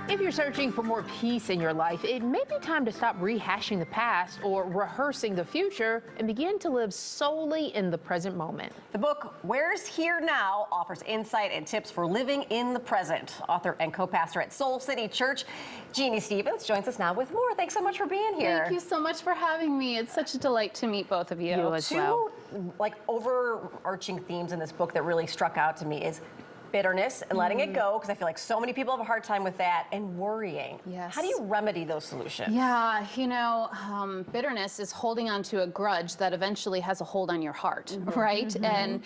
If you're searching for more peace in your life, it may be time to stop rehashing the past or rehearsing the future and begin to live solely in the present moment. The book, Where's Here Now, offers insight and tips for living in the present. Author and co-pastor at Soul City Church, Jeannie Stevens, joins us now with more. Thanks so much for being here. Thank you so much for having me. It's such a delight to meet both of you. as well. Two overarching themes in this book that really struck out to me is bitterness and letting it go, because I feel like so many people have a hard time with that, and worrying. Yes. How do you remedy those solutions? Yeah, bitterness is holding on to a grudge that eventually has a hold on your heart, right? And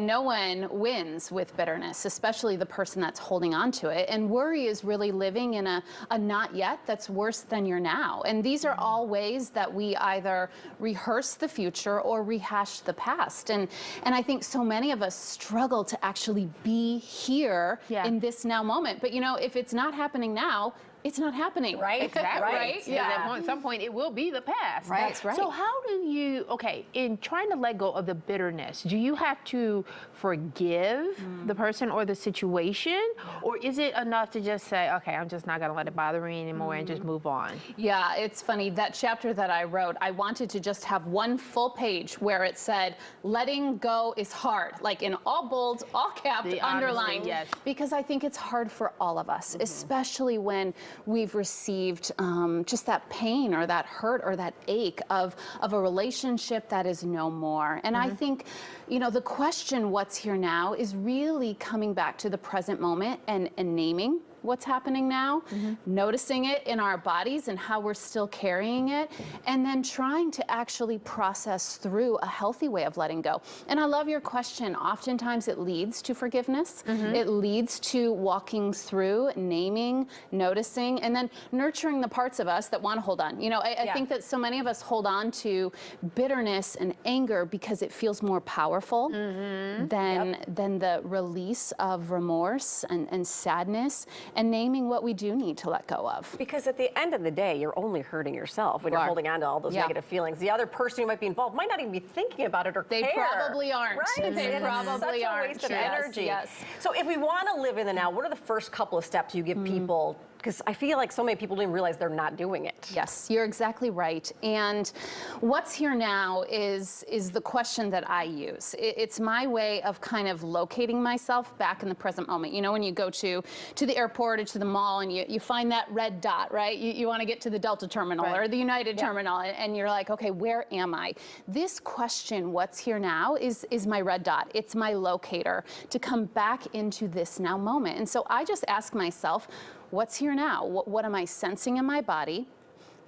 no one wins with bitterness, especially the person that's holding on to it. And worry is really living in a not yet that's worse than your now. And these are all ways that we either rehearse the future or rehash the past. And I think so many of us struggle to actually be here in this now moment. But if it's not happening now, it's not happening. Right? Exactly. Right? Yeah. At some point, it will be the past. Right. That's right. So how do you, in trying to let go of the bitterness, do you have to forgive the person or the situation? Or is it enough to just say, okay, I'm just not going to let it bother me anymore and just move on? Yeah, it's funny. That chapter that I wrote, I wanted to just have one full page where it said, letting go is hard, like in all bold, all capped, underlined. Yes. Because I think it's hard for all of us, especially when we've received just that pain or that hurt or that ache of a relationship that is no more. And I think, the question, what's here now, is really coming back to the present moment and naming what's happening now, noticing it in our bodies and how we're still carrying it, and then trying to actually process through a healthy way of letting go. And I love your question. Oftentimes it leads to forgiveness. It leads to walking through, naming, noticing, and then nurturing the parts of us that want to hold on. I think that so many of us hold on to bitterness and anger because it feels more powerful than the release of remorse and sadness, and naming what we do need to let go of. Because at the end of the day, you're only hurting yourself when you're holding on to all those negative feelings. The other person who might be involved might not even be thinking about it or They care. probably aren't. Right? They probably such aren't. a waste of Yes, energy. yes. So if we want to live in the now, what are the first couple of steps you give people? Because I feel like so many people didn't realize they're not doing it. Yes, you're exactly right. And what's here now is the question that I use. It's my way of kind of locating myself back in the present moment. When you go to the airport or to the mall and you find that red dot, right? You want to get to the Delta terminal or the United terminal, and you're like, okay, where am I? This question, what's here now, is my red dot. It's my locator to come back into this now moment. And so I just ask myself, what's here now? What am I sensing in my body?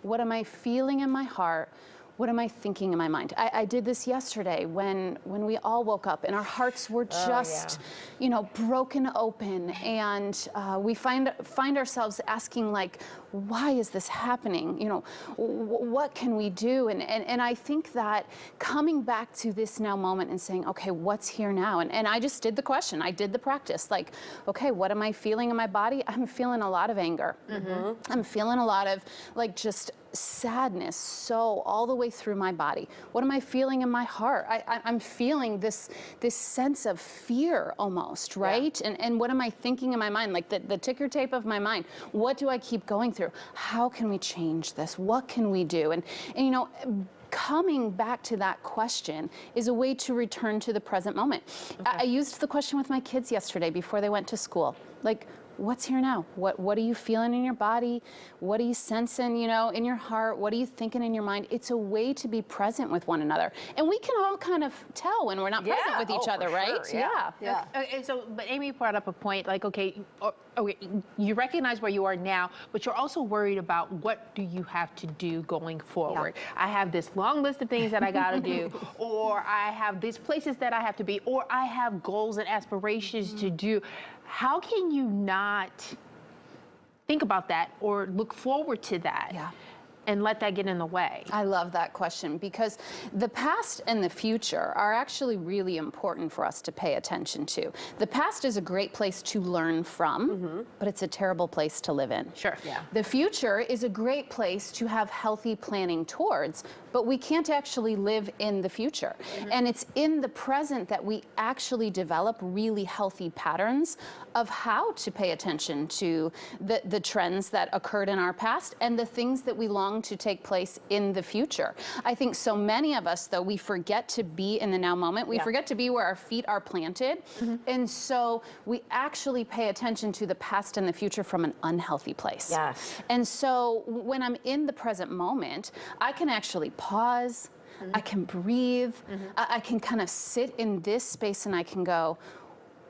What am I feeling in my heart? What am I thinking in my mind? I did this yesterday when we all woke up and our hearts were just, broken open, and we find ourselves asking, like, why is this happening? What can we do? And I think that coming back to this now moment and saying, okay, what's here now? And I just did the question. I did the practice. Like, okay, what am I feeling in my body? I'm feeling a lot of anger. I'm feeling a lot of just sadness, so all the way through my body. What am I feeling in my heart? I'm feeling this sense of fear almost, right? And what am I thinking in my mind? Like the ticker tape of my mind. What do I keep going through? How can we change this? What can we do? And coming back to that question is a way to return to the present moment. I used the question with my kids yesterday before they went to school. Like, what's here now? What are you feeling in your body? What are you sensing, in your heart? What are you thinking in your mind? It's a way to be present with one another. And we can all kind of tell when we're not present with each other, right? Sure. Yeah. But Amy brought up a point, like, you recognize where you are now, but you're also worried about what do you have to do going forward. I have this long list of things that I got to do, or I have these places that I have to be, or I have goals and aspirations to do. How can you not think about that or look forward to that and let that get in the way? I love that question because the past and the future are actually really important for us to pay attention to. The past is a great place to learn from, but it's a terrible place to live in. Sure. Yeah. The future is a great place to have healthy planning towards, but we can't actually live in the future. And it's in the present that we actually develop really healthy patterns of how to pay attention to the trends that occurred in our past and the things that we long to take place in the future. I think so many of us, though, we forget to be in the now moment. We forget to be where our feet are planted. And so we actually pay attention to the past and the future from an unhealthy place. Yes. And so when I'm in the present moment, I can actually pause, I can breathe, I can kind of sit in this space and I can go,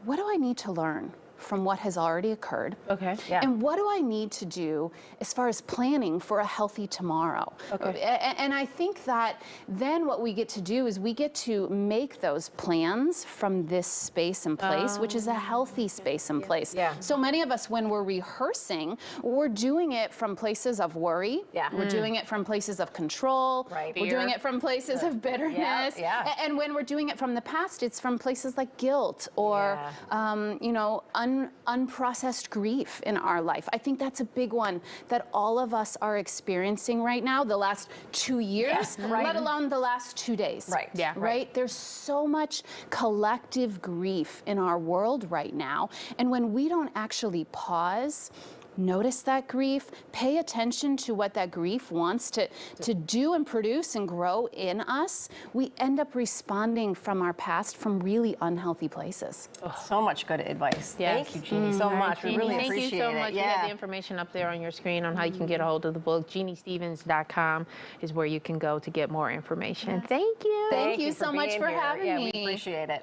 what do I need to learn from what has already occurred? Okay. Yeah. And what do I need to do as far as planning for a healthy tomorrow? Okay. And I think that then what we get to do is we get to make those plans from this space and place, which is a healthy space and place. Yeah. So many of us, when we're rehearsing, we're doing it from places of worry. Yeah. We're doing it from places of control. Right. We're doing Fear. it from places of bitterness. Yeah. And when we're doing it from the past, it's from places like guilt or, unprocessed grief in our life. I think that's a big one that all of us are experiencing right now, the last 2 years, right. let alone the last 2 days. Right. Yeah. Right? There's so much collective grief in our world right now. And when we don't actually pause, notice that grief, pay attention to what that grief wants to do and produce and grow in us, we end up responding from our past from really unhealthy places. So much good advice. Yes. Thank you, Jeannie, so much. We really Thank appreciate you so it. much. We have the information up there on your screen on how you can get a hold of the book. JeannieStevens.com is where you can go to get more information. Thank you. Thank you for so much being for here. having Yeah, me. we appreciate it.